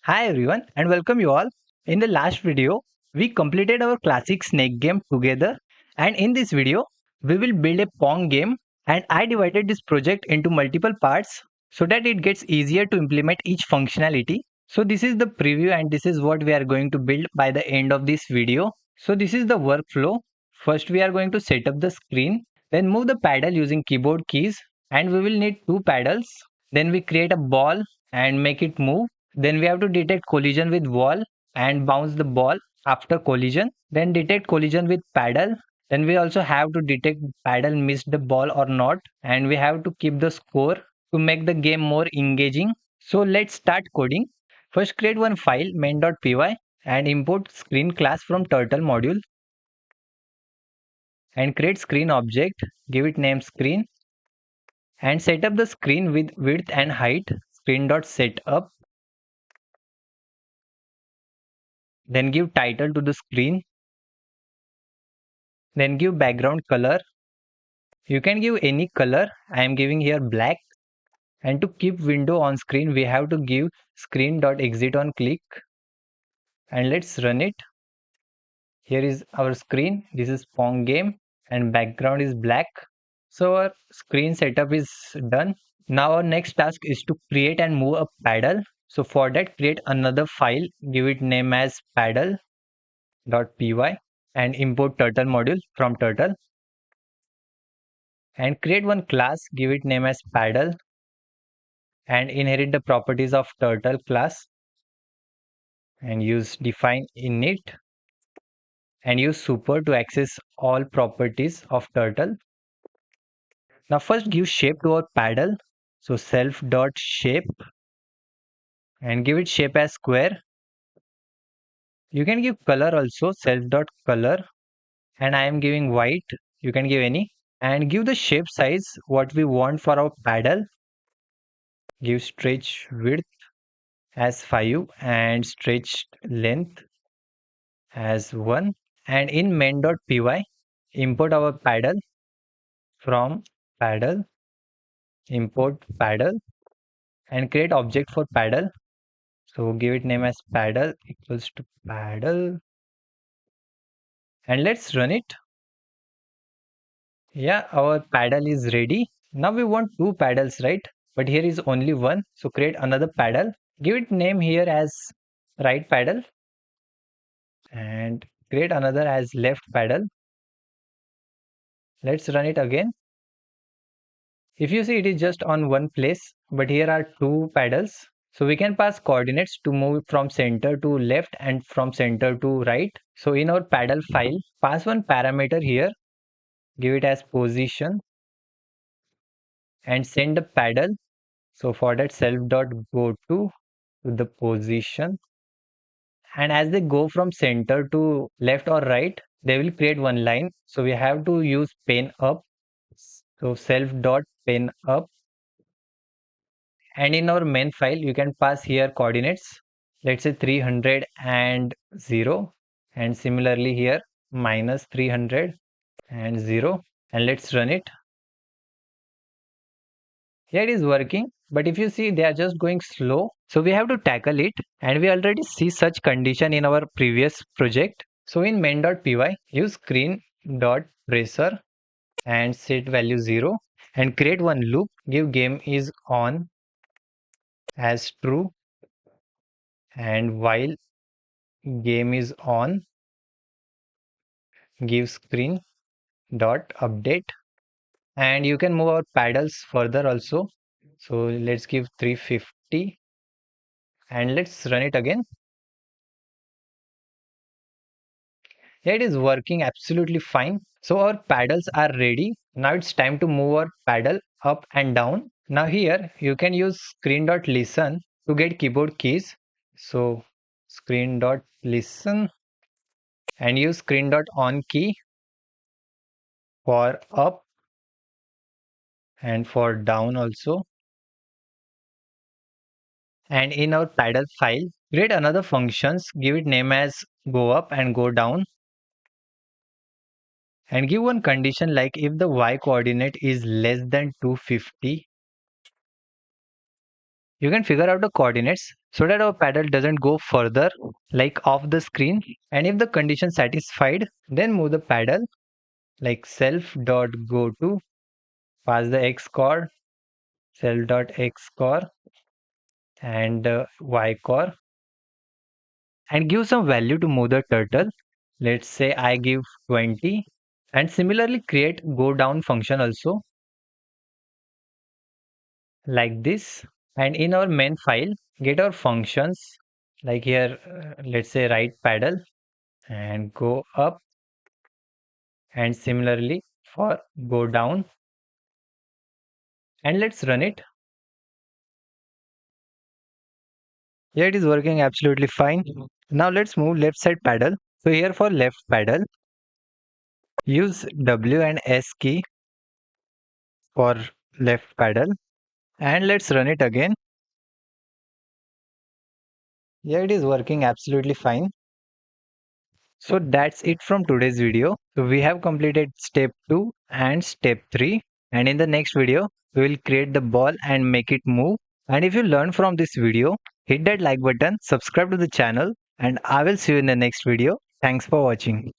Hi everyone and welcome you all. In the last video, we completed our classic snake game together, and in this video, we will build a Pong game, and I divided this project into multiple parts so that it gets easier to implement each functionality. So this is the preview and this is what we are going to build by the end of this video. So this is the workflow. First we are going to set up the screen, then move the paddle using keyboard keys, and we will need two paddles. Then we create a ball and make it move. Then we have to detect collision with wall and bounce the ball after collision. Then detect collision with paddle. Then we also have to detect paddle missed the ball or not. And we have to keep the score to make the game more engaging. So let's start coding. First create one file main.py and import screen class from turtle module and create screen object. Give it name screen and set up the screen with width and height screen.setup. Then give title to the screen. Then give background color. You can give any color. I am giving here black. And to keep window on screen, we have to give screen.exit on click. And let's run it. Here is our screen. This is Pong game and background is black. So our screen setup is done. Now our next task is to create and move a paddle. So for that, create another file. Give it name as paddle.py and import turtle module from turtle. And create one class, give it name as paddle and inherit the properties of turtle class and use define init and use super to access all properties of turtle. Now first give shape to our paddle. So self dot shape and give it shape as square. You can give color also self dot color and I am giving white. You can give any and give the shape size what we want for our paddle. Give stretch width as 5 and stretch length as 1 and in main.py import our paddle from paddle import paddle and create object for paddle. So give it name as paddle equals to paddle and let's run it. Yeah, our paddle is ready. Now we want two paddles, right? But here is only one. So create another paddle. Give it name here as right paddle and create another as left paddle. Let's run it again. If you see it is just on one place, but here are two paddles. So we can pass coordinates to move from center to left and from center to right. So in our paddle file, pass one parameter here, give it as position and send the paddle. So for that self dot go to the position and as they go from center to left or right, they will create one line. So we have to use pen up. So self dot pen up. And in our main file, you can pass here coordinates. Let's say 300 and 0. And similarly here, minus 300 and 0. And let's run it. Here it is working. But if you see, they are just going slow. So we have to tackle it. And we already see such condition in our previous project. So in main.py, use screen.tracer and set value 0 and create one loop. Give game is on as true and while game is on give screen dot update and you can move our paddles further also. So let's give 350 and let's run it again. It is working absolutely fine. So our paddles are ready. Now it's time to move our paddle up and down. Now here you can use screen dot listen to get keyboard keys. So screen dot listen and use screen dot on key for up and for down also. And in our paddle file, create another functions, give it name as go up and go down. And give one condition like if the y coordinate is less than 250, You can figure out the coordinates so that our paddle doesn't go further like off the screen. And if the condition satisfied, then move the paddle like self dot go to, pass the x core, self dot x core and y core, and give some value to move the turtle. Let's say I give 20, and similarly create go down function also like this. And in our main file, get our functions like here, let's say right paddle and go up, and similarly for go down, and let's run it. Yeah, it is working absolutely fine. Now let's move left side paddle. So here for left paddle, use W and S key for left paddle, and let's run it again. Yeah, it is working absolutely fine. So that's it from today's video. So we have completed step 2 and step 3, and in the next video we will create the ball and make it move. And if you learned from this video, hit that like button, subscribe to the channel, and I will see you in the next video. Thanks for watching.